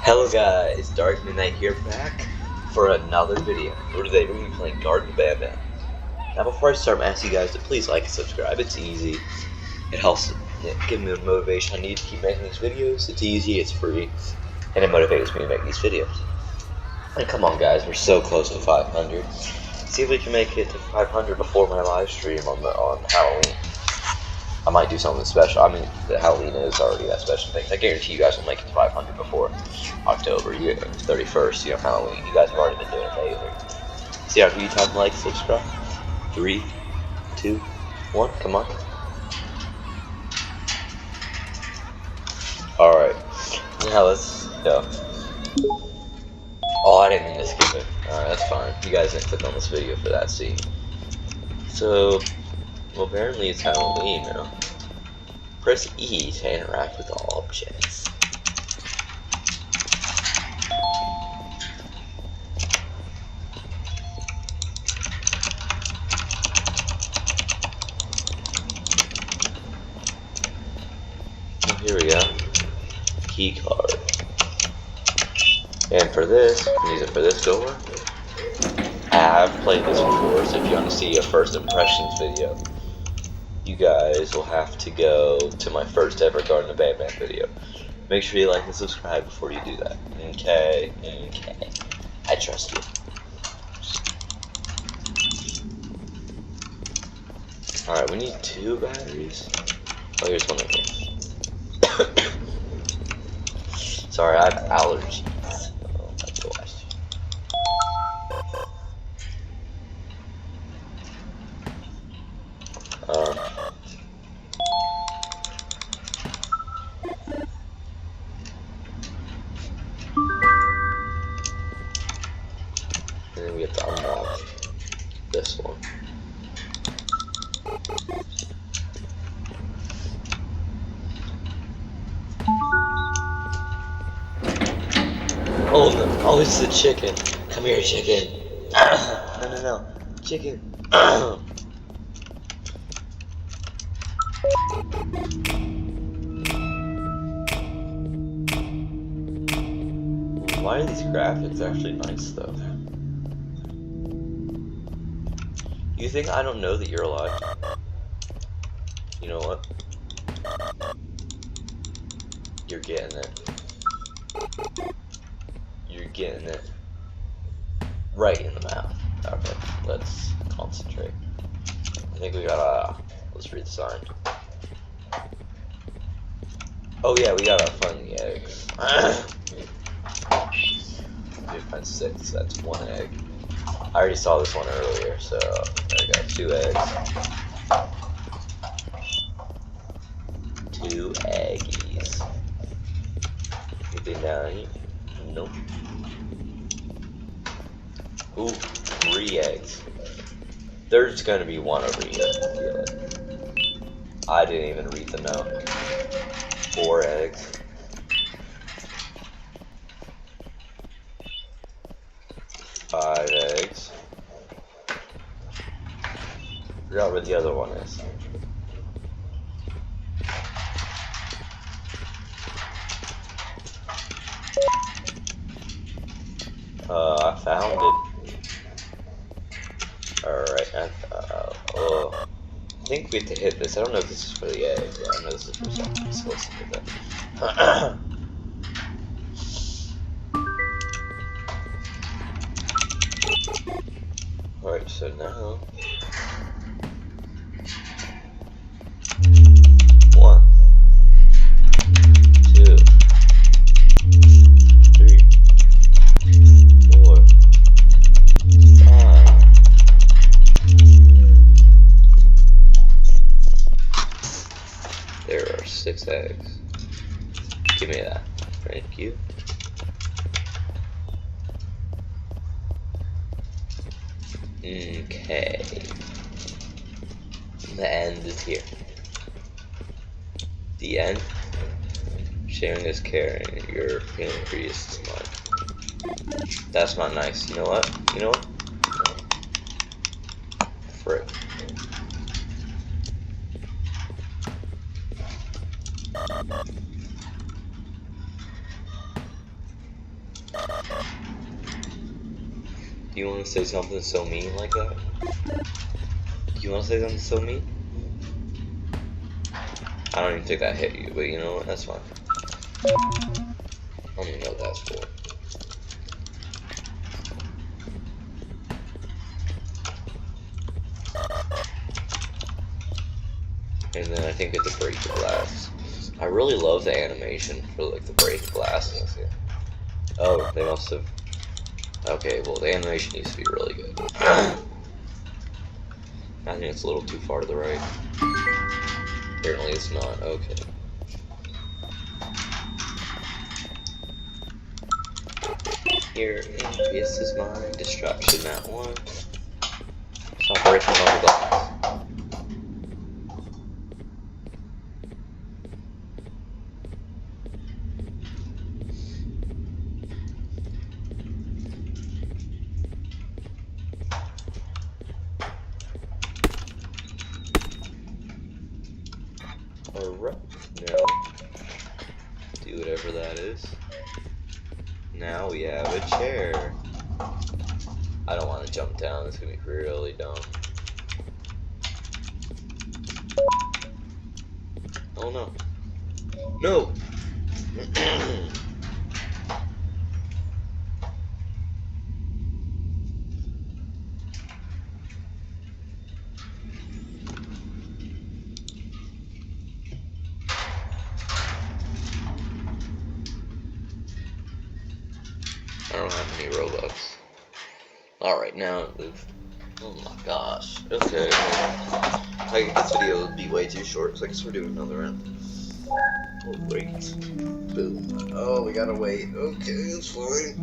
Hello guys, Dark Midnight here back for another video. For today we're going to be playing Garten of Banban. Now before I start, I'm asking you guys to please like and subscribe. It's easy. It helps give me the motivation I need to keep making these videos. It's easy, it's free, and it motivates me to make these videos. And come on guys, we're so close to 500. See if we can make it to 500 before my live stream on Halloween. I might do something special. I mean, the Halloween is already that special thing. I guarantee you guys will make it to 500 before October, 31st, Halloween. You guys have already been doing amazing. See, after you type like, subscribe. 3, 2, 1, come on. Alright, now let's go. Oh, I didn't mean to skip it. Alright, that's fine. You guys didn't click on this video for that scene. So, well, apparently it's Halloween now. Press E to interact with all objects. Oh, here we go. Key card. And for this, use it for this door. I have played this before, so if you want to see a first impressions video, you guys will have to go to my first ever Garten of Banban video. Make sure you like and subscribe before you do that. Okay. I trust you. Alright, we need 2 batteries. Oh, here's one right here. Sorry, I have allergies. Oh my gosh. And then we have to unlock this one. Oh no, oh, it's the chicken. Come here, chicken. No. Chicken. Why are these graphics actually nice though? You think I don't know that you're alive? You know what? You're getting it. You're getting it. Right in the mouth. Okay, let's concentrate. I think we gotta, let's read the sign. Oh yeah, we gotta find the eggs. We find 6, that's 1 egg. I already saw this one earlier, so there we go, 2 eggs. 2 eggies. Anything down here? Nope. Ooh, 3 eggs. There's gonna be 1 over here, I feel it. I didn't even read the note. 4 eggs. 5 eggs. Forgot where the other one is. I found it. Alright, I think we have to hit this. I don't know if this is for the egg. Yeah, I know this is for something. So let's hit that. Alright, so now 1, 2, 3, 4, 5. There are 6 eggs. Give me that. Thank you. Okay. The end is here. The end. Sharing is caring. Your pancreas is mine. That's not nice. You know what? You know what? Frick. You want to say something so mean like that? You want to say something so mean? I don't even think that hit you, but you know what? That's fine. I don't even know what that's for. And then I think it's a break the glass. I really love the animation for like the break glass in this game. Oh, they must have. Okay, well the animation needs to be really good. I think it's a little too far to the right. Apparently it's not. Okay. Here, this is my destruction, that one. Stop breaking all the glass. Alright, now, do whatever that is. Now we have a chair. I don't want to jump down, it's gonna be really dumb. Oh no. No! I don't have any Robux. Alright, now move. Oh my gosh. Okay. I think this video would be way too short, so I guess we're doing another round. Oh, wait. Boom. Oh, we gotta wait. Okay, it's fine.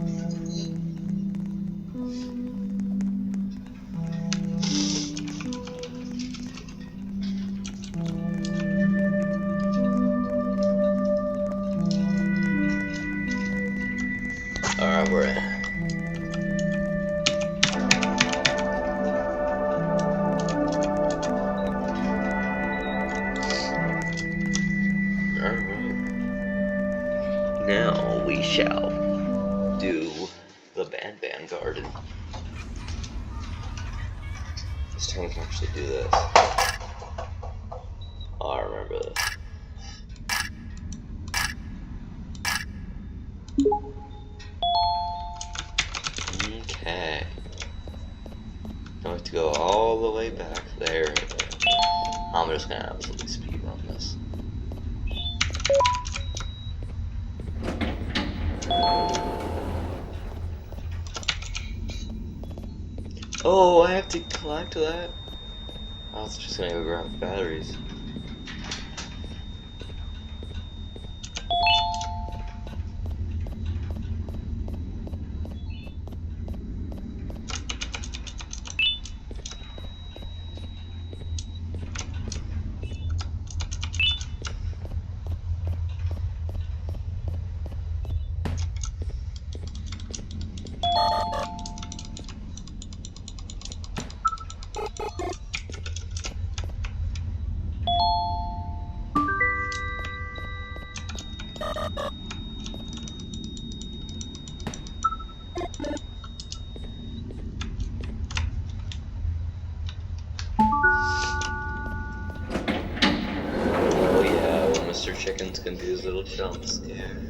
Alright, we're in. Now we shall do the Banban Garden. This time we can actually do this. Oh, I remember this. Okay. Now we have to go all the way back there. I'm just gonna absolutely speed run this. Oh, I have to collect that? I was just gonna go grab batteries. Oh yeah, when Mr. Chicken's gonna do his little jump scare.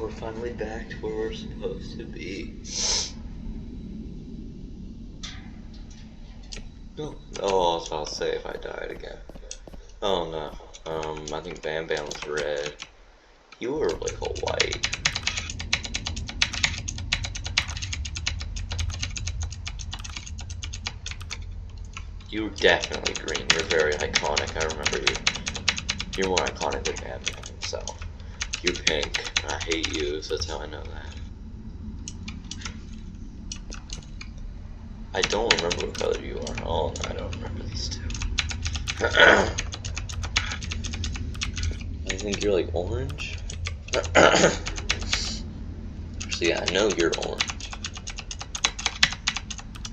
We're finally back to where we're supposed to be. No. Oh, I was about to say if I died again. Oh no. I think Banban was red. You were like a white. You were definitely green. You're very iconic. I remember you. You're more iconic than Banban himself. You're pink. I hate you, so that's how I know that. I don't remember what color you are. Oh, no, I don't remember these two. I think you're like orange. Actually, yeah, I know you're orange.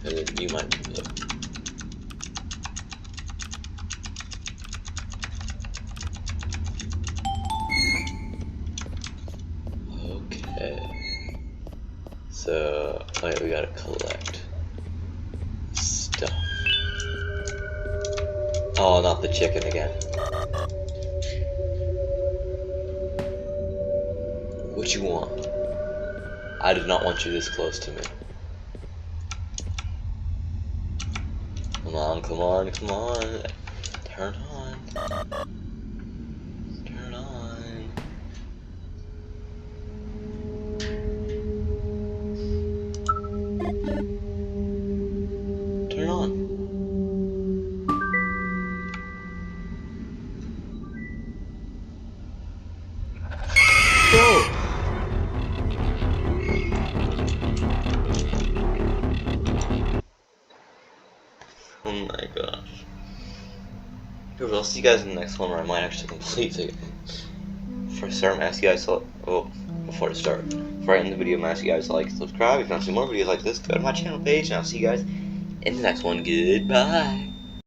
And then you might be blue. Okay. So, alright, we gotta collect stuff. Oh, not the chicken again. What you want? I did not want you this close to me. Come on, come on, come on. Turn on. Turn on. Turn on. Go! Oh my gosh. But I'll see you guys in the next one where I might actually complete the game. Before I start, I'm asking you guys to before I start. Before I end the video, I'm asking you guys to like and subscribe. If you want to see more videos like this, go to my channel page and I'll see you guys in the next one. Goodbye.